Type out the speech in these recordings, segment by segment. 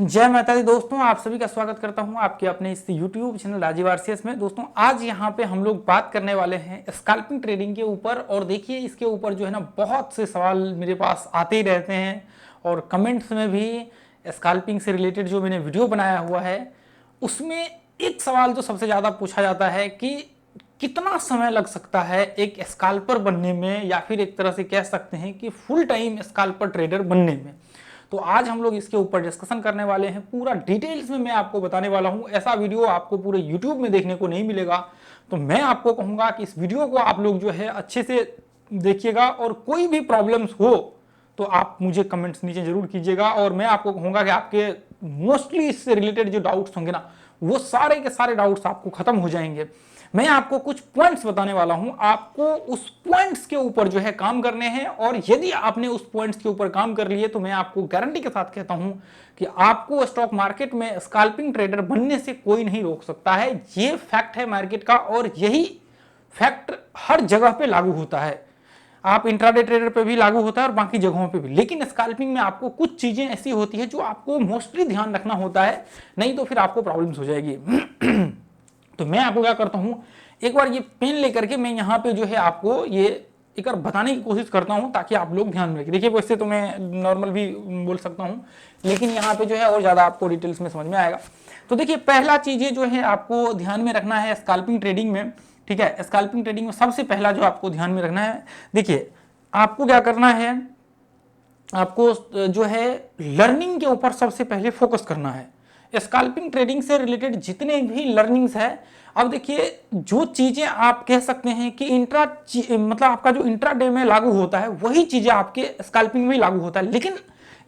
जय माता दी दोस्तों, आप सभी का स्वागत करता हूं आपके अपने इस YouTube चैनल राजीव आरसीएस में। दोस्तों आज यहां पे हम लोग बात करने वाले हैं स्कैल्पिंग ट्रेडिंग के ऊपर। और देखिए इसके ऊपर जो है ना बहुत से सवाल मेरे पास आते ही रहते हैं और कमेंट्स में भी स्कैल्पिंग से रिलेटेड जो मैंने वीडियो बनाया हुआ है उसमें एक सवाल जो सबसे ज़्यादा पूछा जाता है कि कितना समय लग सकता है एक स्कैल्पर बनने में, या फिर एक तरह से कह सकते हैं कि फुल टाइम स्कैल्पर ट्रेडर बनने में। तो आज हम लोग इसके ऊपर डिस्कशन करने वाले हैं, पूरा डिटेल्स में मैं आपको बताने वाला हूं। ऐसा वीडियो आपको पूरे YouTube में देखने को नहीं मिलेगा, तो मैं आपको कहूंगा कि इस वीडियो को आप लोग जो है अच्छे से देखिएगा और कोई भी प्रॉब्लम्स हो तो आप मुझे कमेंट्स नीचे जरूर कीजिएगा। और मैं आपको कहूंगा कि आपके मोस्टली इससे रिलेटेड जो डाउट्स होंगे ना वो सारे के सारे डाउट्स आपको खत्म हो जाएंगे। मैं आपको कुछ पॉइंट्स बताने वाला हूं, आपको उस पॉइंट्स के ऊपर जो है काम करने हैं। और यदि आपने उस पॉइंट्स के ऊपर काम कर लिए तो मैं आपको गारंटी के साथ कहता हूं कि आपको स्टॉक मार्केट में स्कैल्पिंग ट्रेडर बनने से कोई नहीं रोक सकता है। ये फैक्ट है मार्केट का और यही फैक्ट हर जगह पे लागू होता है। आप इंट्राडे ट्रेडर पे भी लागू होता है और बाकी जगहों पे भी, लेकिन स्कैल्पिंग में आपको कुछ चीजें ऐसी होती है जो आपको मोस्टली ध्यान रखना होता है, नहीं तो फिर आपको प्रॉब्लम्स हो जाएगी। तो मैं आपको क्या करता हूं, एक बार ये पेन लेकर के मैं यहाँ पे जो है आपको ये एक बार बताने की कोशिश करता हूं ताकि आप लोग ध्यान में रखें। देखिए वैसे तो मैं नॉर्मल भी बोल सकता हूं, लेकिन यहाँ पे जो है और ज़्यादा आपको डिटेल्स में समझ में आएगा। तो देखिए पहला चीज़ें जो है आपको ध्यान में रखना है स्कैल्पिंग ट्रेडिंग में, ठीक है। स्कैल्पिंग ट्रेडिंग में सबसे पहला जो आपको ध्यान में रखना है, देखिए आपको क्या करना है, आपको जो है लर्निंग के ऊपर सबसे पहले फोकस करना है। स्कैल्पिंग ट्रेडिंग से रिलेटेड जितने भी लर्निंग्स है, अब देखिए जो चीजें आप कह सकते हैं कि मतलब आपका जो इंट्राडे में लागू होता है वही चीजें आपके स्कैल्पिंग में लागू होता है। लेकिन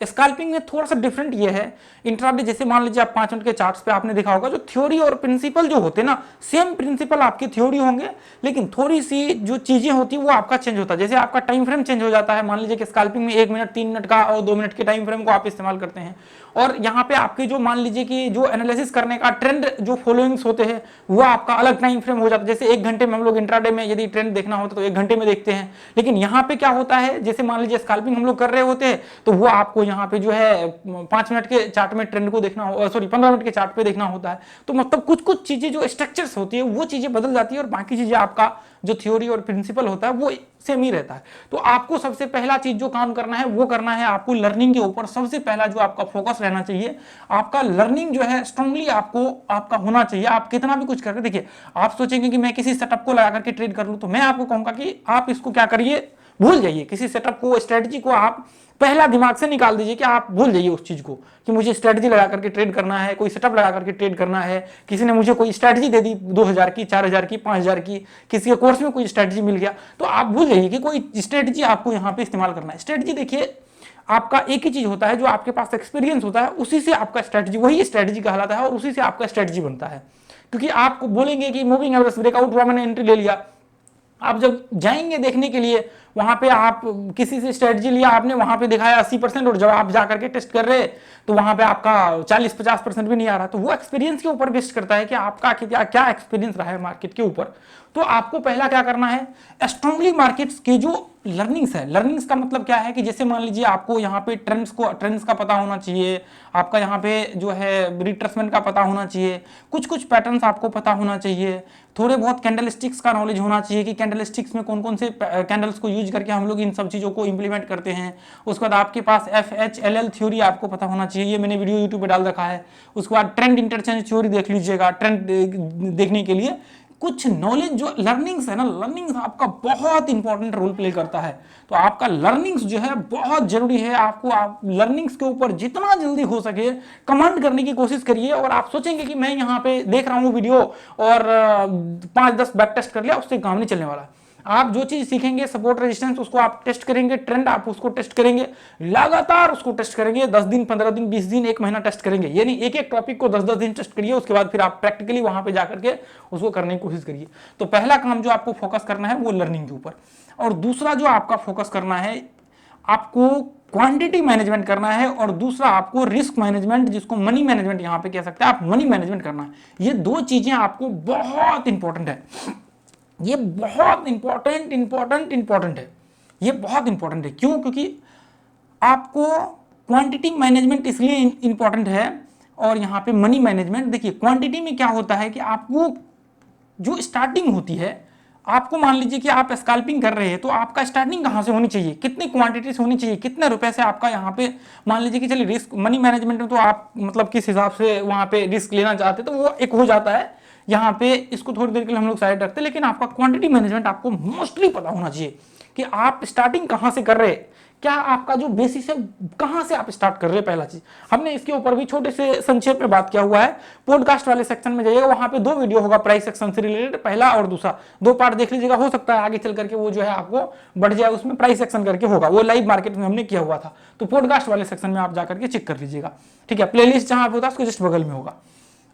स्कैल्पिंग में थोड़ा सा डिफरेंट ये है, इंट्राडे जैसे मान लीजिए आप 5 मिनट के चार्ट्स पे आपने देखा होगा जो थ्योरी और प्रिंसिपल जो होते हैं ना, सेम प्रिंसिपल आपकी थ्योरी होंगे, लेकिन थोड़ी सी जो चीजें होती है वो आपका चेंज होता है। जैसे आपका टाइम फ्रेम चेंज हो जाता है, मान लीजिए कि स्कैल्पिंग में 1 मिनट, 3 मिनट का और 2 मिनट के टाइम फ्रेम को आप इस्तेमाल करते हैं, और यहाँ पे आपके जो मान लीजिए कि जो एनालिसिस करने का ट्रेंड जो फॉलोइंग्स होते हैं वो आपका अलग टाइम फ्रेम हो जाता है। जैसे 1 घंटे में हम लोग इंट्राडे में यदि ट्रेंड देखना होता तो 1 घंटे में देखते हैं, लेकिन यहाँ पे क्या होता है, जैसे मान लीजिए स्कैल्पिंग हम लोग कर रहे होते हैं तो वो आपको यहाँ पे जो है 5 मिनट के चार्ट में ट्रेंड को देखना हो, सॉरी 15 मिनट के चार्ट पे देखना होता है। तो मतलब कुछ कुछ चीजें जो स्ट्रक्चर्स होती है वो चीजें बदल जाती है और बाकी चीजें आपका जो थ्योरी और प्रिंसिपल होता है वो सेम ही रहता है। तो आपको सबसे पहला चीज जो काम करना है वो करना है, आपको लर्निंग के ऊपर सबसे पहला जो आपका फोकस रहना चाहिए, आपका लर्निंग जो है स्ट्रांगली आपका होना चाहिए। आप कितना भी कुछ करके देखिए, आप सोचेंगे कि मैं किसी सेटअप को लगा करके ट्रेड कर लूं, तो मैं आपको कहूंगा कि आप इसको क्या करिए, भूल जाइए किसी सेटअप को, स्ट्रेटजी को आप पहला दिमाग से निकाल दीजिए कि आप भूल जाइए उस चीज को कि मुझे स्ट्रेटजी लगा करके ट्रेड करना है, कोई सेटअप लगा करके ट्रेड करना है। किसी ने मुझे कोई स्ट्रेटजी दे दी 2000 की, 4000 की, 5000 की, किसी के कोर्स में कोई स्ट्रेटजी मिल गया, तो आप भूल जाइए कि कोई स्ट्रेटजी आपको यहाँ पे इस्तेमाल करना है। स्ट्रेटजी देखिए आपका एक ही चीज होता है, जो आपके पास एक्सपीरियंस होता है उसी से आपका स्ट्रेटजी, वही स्ट्रेटजी कहलाता है और उसी से आपका स्ट्रेटजी बनता है। क्योंकि आपको बोलेंगे कि मूविंग एवरेज ब्रेकआउट हुआ, मैंने एंट्री ले लिया, आप जब जाएंगे देखने के लिए वहां पे, आप किसी से स्ट्रेटजी लिया, आपने वहां पे दिखाया 80%, और जब आप जाकर के टेस्ट कर रहे तो वहां पे आपका 40-50% भी नहीं आ रहा। तो वो एक्सपीरियंस के ऊपर बेस्ड करता है कि आपका क्या एक्सपीरियंस रहा है मार्केट के ऊपर। तो आपको पहला क्या करना है, स्ट्रांगली मार्केट्स की जो लर्निंग्स है, लर्निंग्स का मतलब क्या है कि जैसे मान लीजिए आपको यहाँ पे ट्रेंड्स का पता होना चाहिए, आपका यहाँ पे जो है रिट्रेसमेंट का पता होना चाहिए, कुछ कुछ पैटर्न्स आपको पता होना चाहिए, थोड़े बहुत कैंडलस्टिक्स का नॉलेज होना चाहिए कि कैंडलस्टिक्स में कौन कौन से कैंडल्स को यूज करके हम लोग इन सब चीज़ों को इंप्लीमेंट करते हैं। उसके बाद आपके पास FHLL थ्योरी आपको पता होना चाहिए, ये मैंने वीडियो यूट्यूब पे डाल रखा है। उसके बाद ट्रेंड इंटरचेंज थ्योरी देख लीजिएगा, ट्रेंड देखने के लिए कुछ नॉलेज जो लर्निंग्स है ना, लर्निंग्स आपका बहुत इंपॉर्टेंट रोल प्ले करता है। तो आपका लर्निंग्स जो है बहुत जरूरी है। आपको आप लर्निंग्स के ऊपर जितना जल्दी हो सके कमांड करने की कोशिश करिए। और आप सोचेंगे कि मैं यहाँ पे देख रहा हूँ वीडियो और 5-10 बैक टेस्ट कर लिया, उससे काम नहीं चलने वाला। आप जो चीज सीखेंगे, सपोर्ट रेजिस्टेंस उसको आप टेस्ट करेंगे, ट्रेंड आप उसको टेस्ट करेंगे, लगातार उसको टेस्ट करेंगे, 10 दिन, 15 दिन, 20 दिन, 1 महीना टेस्ट करेंगे। यानी एक एक टॉपिक को 10-10 दिन टेस्ट करिए, उसके बाद फिर आप प्रैक्टिकली वहां पे जाकर के उसको करने की कोशिश करिए। तो पहला काम जो आपको फोकस करना है वो लर्निंग के ऊपर। और दूसरा जो आपका फोकस करना है, आपको क्वांटिटी मैनेजमेंट करना है, और दूसरा आपको रिस्क मैनेजमेंट, जिसको मनी मैनेजमेंट यहां पे कह सकते हैं, आप मनी मैनेजमेंट करना है। ये दो चीजें आपको बहुत इंपॉर्टेंट है, ये बहुत इंपॉर्टेंट है, ये बहुत इंपॉर्टेंट है। क्यों? क्योंकि आपको क्वांटिटी मैनेजमेंट इसलिए इंपॉर्टेंट है और यहाँ पे मनी मैनेजमेंट। देखिए क्वांटिटी में क्या होता है कि आपको जो स्टार्टिंग होती है, आपको मान लीजिए कि आप स्कैल्पिंग कर रहे हैं तो आपका स्टार्टिंग कहाँ से होनी चाहिए, कितनी क्वांटिटी से होनी चाहिए, कितने रुपए से आपका यहाँ पे मान लीजिए कि चलिए रिस्क मनी मैनेजमेंट में तो आप मतलब किस हिसाब से वहाँ पे रिस्क लेना चाहते तो वो एक हो जाता है, यहाँ पे इसको थोड़ी देर के लिए हम लोग साइड रखते हैं। लेकिन आपका क्वांटिटी मैनेजमेंट आपको मोस्टली पता होना चाहिए कि आप स्टार्टिंग कहाँ से कर रहे हैं, क्या आपका जो बेसिस है कहां से आप स्टार्ट कर रहे हैं। पहला चीज हमने इसके ऊपर भी छोटे से संक्षेप में बात किया हुआ है, पॉडकास्ट वाले सेक्शन में जाइएगा, वहां पे 2 वीडियो होगा प्राइस सेक्शन से रिलेटेड, पहला और दूसरा, 2 पार्ट देख लीजिएगा। हो सकता है आगे चल करके वो जो है आपको बढ़ जाए, उसमें प्राइस सेक्शन करके होगा, वो लाइव मार्केट में हमने किया हुआ था, तो पॉडकास्ट वाले सेक्शन में आप जाकर के चेक कर लीजिएगा, ठीक है। प्लेलिस्ट जहां पे होता है उसके जस्ट बगल में होगा।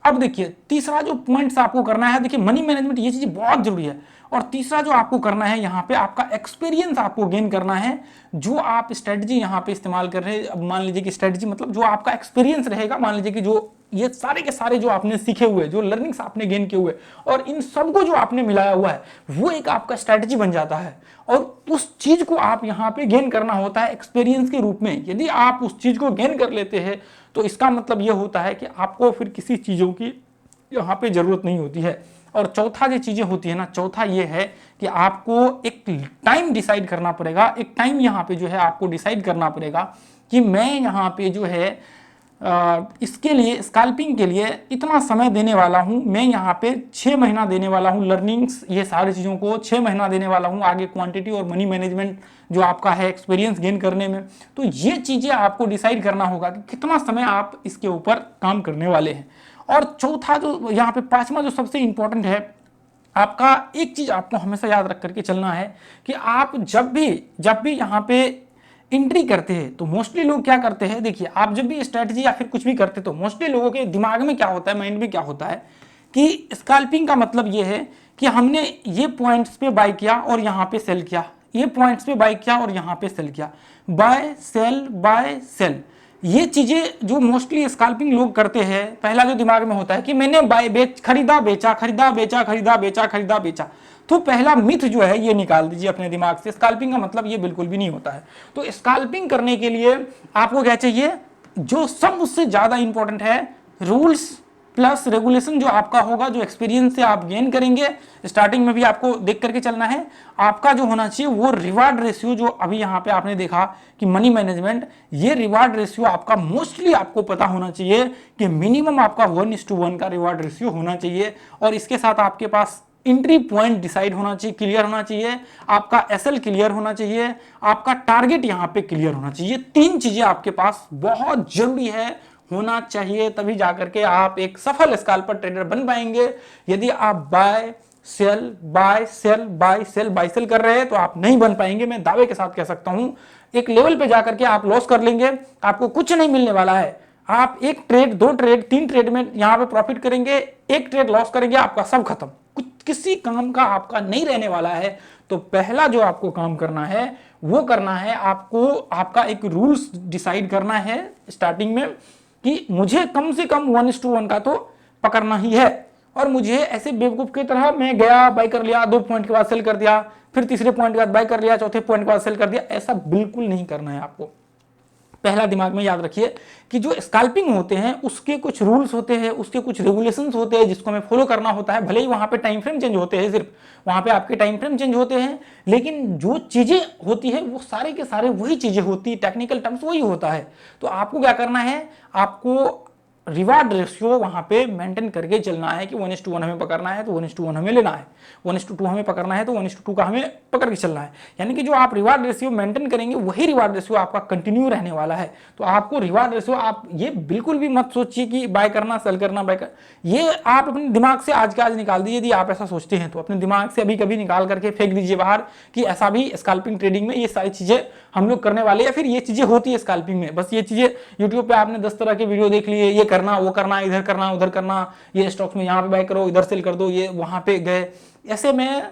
अब देखिए तीसरा जो पॉइंट्स आपको करना है, देखिए मनी मैनेजमेंट ये चीज बहुत जरूरी है, और तीसरा जो आपको करना है यहाँ पे आपका एक्सपीरियंस आपको गेन करना है। जो आप स्ट्रेटजी यहाँ पे इस्तेमाल कर रहे हैं, अब मान लीजिए कि स्ट्रेटजी मतलब जो आपका एक्सपीरियंस रहेगा, मान लीजिए कि जो ये सारे के सारे जो आपने सीखे हुए, जो लर्निंग्स आपने गेन किए हुए और इन सबको जो आपने मिलाया हुआ है, वो एक आपका स्ट्रेटजी बन जाता है, और उस चीज को आप यहाँ पे गेन करना होता है एक्सपीरियंस के रूप में। यदि आप उस चीज को गेन कर लेते हैं तो इसका मतलब ये होता है कि आपको फिर किसी चीजों की यहाँ पे जरूरत नहीं होती है। और चौथा जो चीजें होती है ना, चौथा ये है कि आपको एक टाइम डिसाइड करना पड़ेगा, एक टाइम यहाँ पे जो है आपको डिसाइड करना पड़ेगा कि मैं यहाँ पे जो है इसके लिए स्कैल्पिंग के लिए इतना समय देने वाला हूँ, मैं यहाँ पे 6 महीना देने वाला हूँ लर्निंग्स, ये सारी चीज़ों को 6 महीना देने वाला हूँ, आगे क्वांटिटी और मनी मैनेजमेंट जो आपका है एक्सपीरियंस गेन करने में। तो ये चीज़ें आपको डिसाइड करना होगा कि कितना समय आप इसके ऊपर काम करने वाले हैं। और चौथा जो यहाँ पे पांचवा जो सबसे इंपॉर्टेंट है, आपका एक चीज आपको हमेशा याद रख करके चलना है कि आप जब भी यहाँ पे एंट्री करते हैं तो मोस्टली लोग क्या करते हैं, देखिए आप जब भी स्ट्रेटजी या फिर कुछ भी करते हैं तो मोस्टली लोगों के दिमाग में क्या होता है, माइंड में क्या होता है कि स्कैल्पिंग का मतलब ये है कि हमने ये पॉइंट्स पे बाय किया और यहाँ पे सेल किया, ये पॉइंट्स पे बाय किया और यहाँ पे सेल किया, बाय सेल। ये चीजें जो मोस्टली स्कैल्पिंग लोग करते हैं, पहला जो दिमाग में होता है कि मैंने खरीदा बेचा, खरीदा बेचा, खरीदा बेचा, खरीदा बेचा। तो पहला मिथ जो है ये निकाल दीजिए अपने दिमाग से, स्कैल्पिंग का मतलब ये बिल्कुल भी नहीं होता है। तो स्कैल्पिंग करने के लिए आपको क्या चाहिए, जो सब उससे ज्यादा इंपॉर्टेंट है, रूल्स प्लस रेगुलेशन जो आपका होगा, जो एक्सपीरियंस से आप गेन करेंगे। स्टार्टिंग में भी आपको देख करके चलना है। आपका जो होना चाहिए वो रिवार्ड रेशियो, जो अभी यहाँ पे आपने देखा कि मनी मैनेजमेंट, ये रिवार्ड रेशियो आपका मोस्टली आपको पता होना चाहिए कि मिनिमम आपका 1:1 का रिवार्ड रेशियो होना चाहिए। और इसके साथ आपके पास एंट्री पॉइंट डिसाइड होना चाहिए, क्लियर होना चाहिए, आपका एसएल क्लियर होना चाहिए, आपका टारगेट यहाँ पे क्लियर होना चाहिए। 3 चीजें आपके पास बहुत जरूरी है, होना चाहिए, तभी जाकर के आप एक सफल स्कैल्पर ट्रेडर बन पाएंगे। यदि आप बाय सेल कर रहे हैं तो आप नहीं बन पाएंगे। मैं दावे के साथ कह सकता हूं, एक लेवल पे जाकर के आप लॉस कर लेंगे, आपको कुछ नहीं मिलने वाला है। आप 1 ट्रेड 2 ट्रेड 3 ट्रेड में यहां पे प्रॉफिट करेंगे, 1 ट्रेड लॉस करेंगे, आपका सब खत्म, कुछ किसी काम का आपका नहीं रहने वाला है। तो पहला जो आपको काम करना है वो करना है, आपको आपका एक रूल्स डिसाइड करना है स्टार्टिंग में कि मुझे कम से कम 1:1 का तो पकड़ना ही है। और मुझे ऐसे बेवकूफ की तरह मैं गया बाय कर लिया, 2 पॉइंट के बाद सेल कर दिया, फिर तीसरे पॉइंट के बाद बाय कर लिया, चौथे पॉइंट के बाद सेल कर दिया, ऐसा बिल्कुल नहीं करना है आपको। पहला दिमाग में याद रखिए कि जो स्कैल्पिंग होते हैं उसके कुछ रूल्स होते हैं, उसके कुछ रेगुलेशंस होते हैं जिसको हमें फॉलो करना होता है। भले ही वहां पे टाइम फ्रेम चेंज होते हैं, सिर्फ वहां पे आपके टाइम फ्रेम चेंज होते हैं, लेकिन जो चीजें होती है वो सारे के सारे वही चीजें होती है, टेक्निकल टर्म्स वही होता है। तो आपको क्या करना है, आपको रिवार्ड रेशियो वहां पे मेंटेन करके चलना है कि 1:1 हमें पकड़ना है तो 1:1 हमें लेना है, 1:2 हमें पकड़ना है तो 1:2 का हमें पकड़ के चलना है। यानी कि जो आप रिवार्ड रेशियो मेंटेन करेंगे वही रिवार्ड रेशियो आपका कंटिन्यू रहने वाला है। तो आपको रिवार्ड रेशियो, आप ये बिल्कुल भी मत सोचिए कि बाय करना सेल करना बाय कर, ये आप अपने दिमाग से आज के आज निकाल दीजिए। यदि आप ऐसा सोचते हैं तो अपने दिमाग से अभी कभी निकाल करके फेंक दीजिए बाहर कि ऐसा भी स्कैल्पिंग ट्रेडिंग में ये सारी चीजें हम लोग करने वाले, या फिर ये चीजें होती है स्कैल्पिंग में। बस ये चीजें यूट्यूब पे आपने 10 तरह के वीडियो देख लिए, ये करना वो करना, इधर करना उधर करना, ये स्टॉक्स में यहाँ पे बाय करो, इधर सेल कर दो, ये वहां पे गए। ऐसे में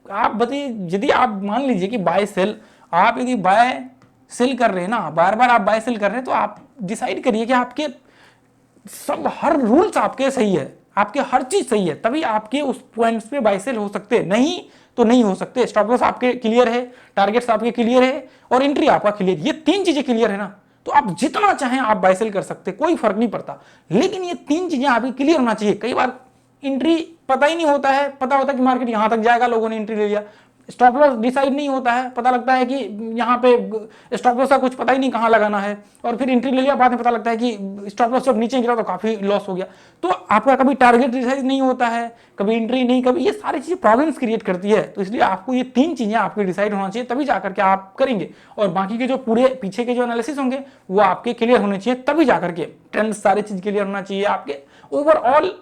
आप बताइए, यदि आप मान लीजिए कि बाय सेल, आप यदि बाय सेल कर रहे हैं ना, बार बार आप बाय सेल कर रहे हैं, तो आप डिसाइड करिए कि आपके सब हर रूल्स आपके सही है, आपके हर चीज सही है, तभी आपके उस पॉइंट्स पे बाय सेल हो सकते हैं, नहीं तो नहीं हो सकते। स्टॉप लॉस आपके क्लियर है, टारगेट्स आपके क्लियर है और एंट्री आपका क्लियर, ये 3 चीजें क्लियर है ना, तो आप जितना चाहें आप बाय सेल कर सकते, कोई फर्क नहीं पड़ता। लेकिन ये 3 चीजें आपकी क्लियर होना चाहिए। कई बार एंट्री पता ही नहीं होता है, पता होता है कि मार्केट यहां तक जाएगा, लोगों ने एंट्री ले लिया। स्टॉप लॉस डिसाइड नहीं होता है, पता लगता है कि यहाँ पे स्टॉप लॉस का कुछ पता ही नहीं कहाँ लगाना है, और फिर एंट्री ले लिया, बाद में पता लगता है कि स्टॉप लॉस जब नीचे गिरा तो काफी लॉस हो गया। तो आपका कभी टारगेट डिसाइड नहीं होता है, कभी एंट्री नहीं, कभी, ये सारी चीजें प्रॉब्लम्स क्रिएट करती है। तो इसलिए आपको ये 3 चीजें आपके डिसाइड होना चाहिए, तभी जाकर के आप करेंगे। और बाकी के जो पूरे पीछे के जो एनालिसिस होंगे वो आपके क्लियर होने चाहिए, तभी जाकर के ट्रेंड सारी चीज क्लियर होना चाहिए। आपके ओवरऑल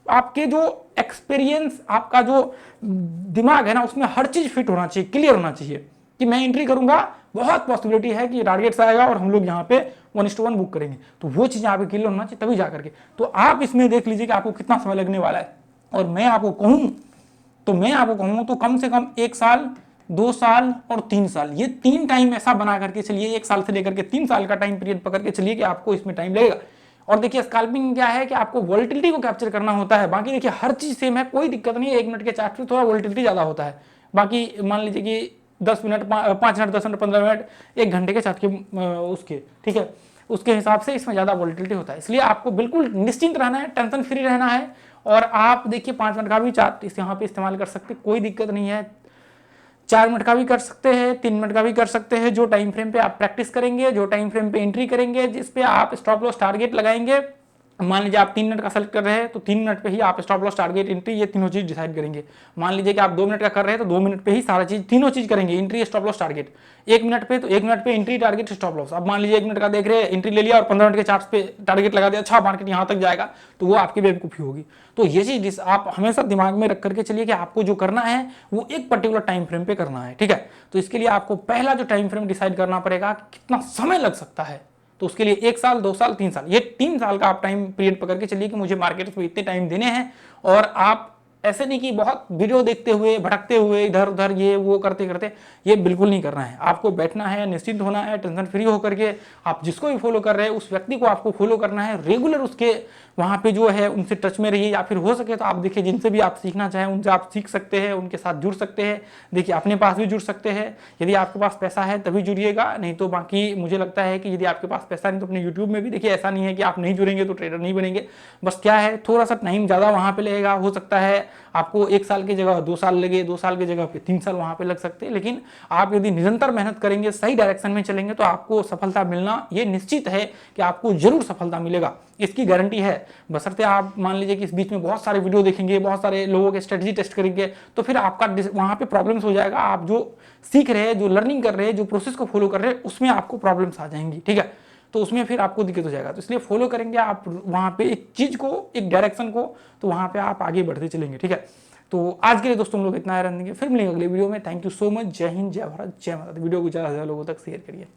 आपके जो एक्सपीरियंस, आपका जो दिमाग है ना, उसमें हर चीज फिट होना चाहिए, क्लियर होना चाहिए कि मैं एंट्री करूंगा, बहुत पॉसिबिलिटी है कि टारगेट्स आएगा और हम लोग यहाँ पे 1:1 बुक करेंगे। तो वो चीजें आपके क्लियर होना चाहिए, तभी जाकर के। तो आप इसमें देख लीजिए कि आपको कितना समय लगने वाला है। और मैं आपको कहूं तो कम से कम 1 साल, 2 साल और 3 साल, ये 3 टाइम ऐसा बना करके चलिए, 1 साल से लेकर के 3 साल का टाइम पीरियड पकड़ के चलिए कि आपको इसमें टाइम लगेगा। और देखिए स्कैल्पिंग क्या है कि आपको वोलेटिलिटी को कैप्चर करना होता है। बाकी देखिए हर चीज सेम है, कोई दिक्कत नहीं है। 1 मिनट के चार्ट पे थोड़ा वोलेटिलिटी ज्यादा होता है, बाकी मान लीजिए कि 10 मिनट, 5 मिनट, 10 मिनट, 15 मिनट, 1 घंटे के चार्ट के उसके, ठीक है, उसके हिसाब से इसमें ज्यादा वोलेटिलिटी होता है। इसलिए आपको बिल्कुल निश्चिंत रहना है, टेंशन फ्री रहना है। और आप देखिए 5 मिनट का भी चार्ट इस यहाँ पे इस्तेमाल कर सकते, कोई दिक्कत नहीं है। 4 मिनट का भी कर सकते हैं, 3 मिनट का भी कर सकते हैं। जो टाइम फ्रेम पे आप प्रैक्टिस करेंगे, जो टाइम फ्रेम पे एंट्री करेंगे, जिस पे आप स्टॉप लॉस टारगेट लगाएंगे, मान लीजिए आप 3 मिनट का सेलेक्ट कर रहे हैं तो 3 मिनट पे ही आप स्टॉप लॉस टारगेट, एंट्री, ये तीनों चीज डिसाइड करेंगे। मान लीजिए कि आप 2 मिनट का कर रहे हैं तो 2 मिनट पे ही सारा चीज, तीनों चीज करेंगे, entry, stop loss, target. 1 minute पे तो 1 मिनट पे एंट्री, टारगेट, स्टॉप लॉस। अब मान लीजिए 1 मिनट का देख रहे हैं, एंट्री ले लिया और 15 मिनट के चार्ट पे टारगेट लगा दिया, अच्छा मार्केट यहाँ तक जाएगा, तो वो आपकी बेवकूफी होगी। तो ये चीज आप हमेशा दिमाग में रख करके चलिए कि आपको जो करना है वो एक पर्टिकुलर टाइम फ्रेम पे करना है, ठीक है। तो इसके लिए आपको पहला जो टाइम फ्रेम डिसाइड करना पड़ेगा कितना समय लग सकता है। तो उसके लिए 1 साल, 2 साल, 3 साल, ये 3 साल का आप टाइम पीरियड पकड़ के चलिए कि मुझे मार्केट में इतने टाइम देने हैं। और आप ऐसे नहीं कि बहुत वीडियो देखते हुए, भटकते हुए, इधर उधर ये वो करते करते, ये बिल्कुल नहीं करना है। आपको बैठना है, निश्चिंत होना है, टेंशन फ्री होकर के। आप जिसको भी फॉलो कर रहे हैं उस व्यक्ति को आपको फॉलो करना है, रेगुलर उसके वहां पे जो है उनसे टच में रहिए, या फिर हो सके तो आप देखिए जिनसे भी आप सीखना चाहें उनसे आप सीख सकते हैं, उनके साथ जुड़ सकते हैं। देखिए अपने पास भी जुड़ सकते हैं, यदि आपके पास पैसा है तभी जुड़िएगा, नहीं तो बाकी मुझे लगता है कि यदि आपके पास पैसा नहीं तो अपने यूट्यूब में भी देखिए, ऐसा नहीं है कि आप नहीं जुड़ेंगे तो ट्रेडर नहीं बनेंगे। बस क्या है, थोड़ा सा टाइम ज़्यादा वहाँ पे लगेगा, हो सकता है आपको 1 साल की जगह 2 साल लगे, 2 साल की जगह पे 3 साल वहाँ पे लग सकते हैं। लेकिन आप यदि निरंतर मेहनत करेंगे, सही डायरेक्शन में चलेंगे तो आपको सफलता मिलना ये निश्चित है कि आपको जरूर सफलता मिलेगा, इसकी गारंटी है। बशर्ते आप मान लीजिए कि इस बीच में बहुत सारे वीडियो देखेंगे, बहुत सारे लोगों के स्ट्रेटजी टेस्ट करेंगे, तो फिर आपका वहाँ पे प्रॉब्लम्स हो जाएगा। आप जो सीख रहे हैं, जो लर्निंग कर रहे हैं, जो प्रोसेस को फॉलो कर रहे हैं, उसमें आपको प्रॉब्लम्स आ जाएंगी, ठीक है। तो उसमें फिर आपको दिक्कत हो जाएगा। तो इसलिए फॉलो करेंगे आप वहाँ पे एक चीज को, एक डायरेक्शन को, तो वहाँ पे आप आगे बढ़ते चलेंगे, ठीक है। तो आज के लिए दोस्तों हम लोग इतना रहने देंगे, फिर मिलेंगे अगले वीडियो में। Thank you so much. जय हिंद, जय भारत, जय माता दी। वीडियो को ज़्यादा से ज़्यादा लोगों तक शेयर करिए।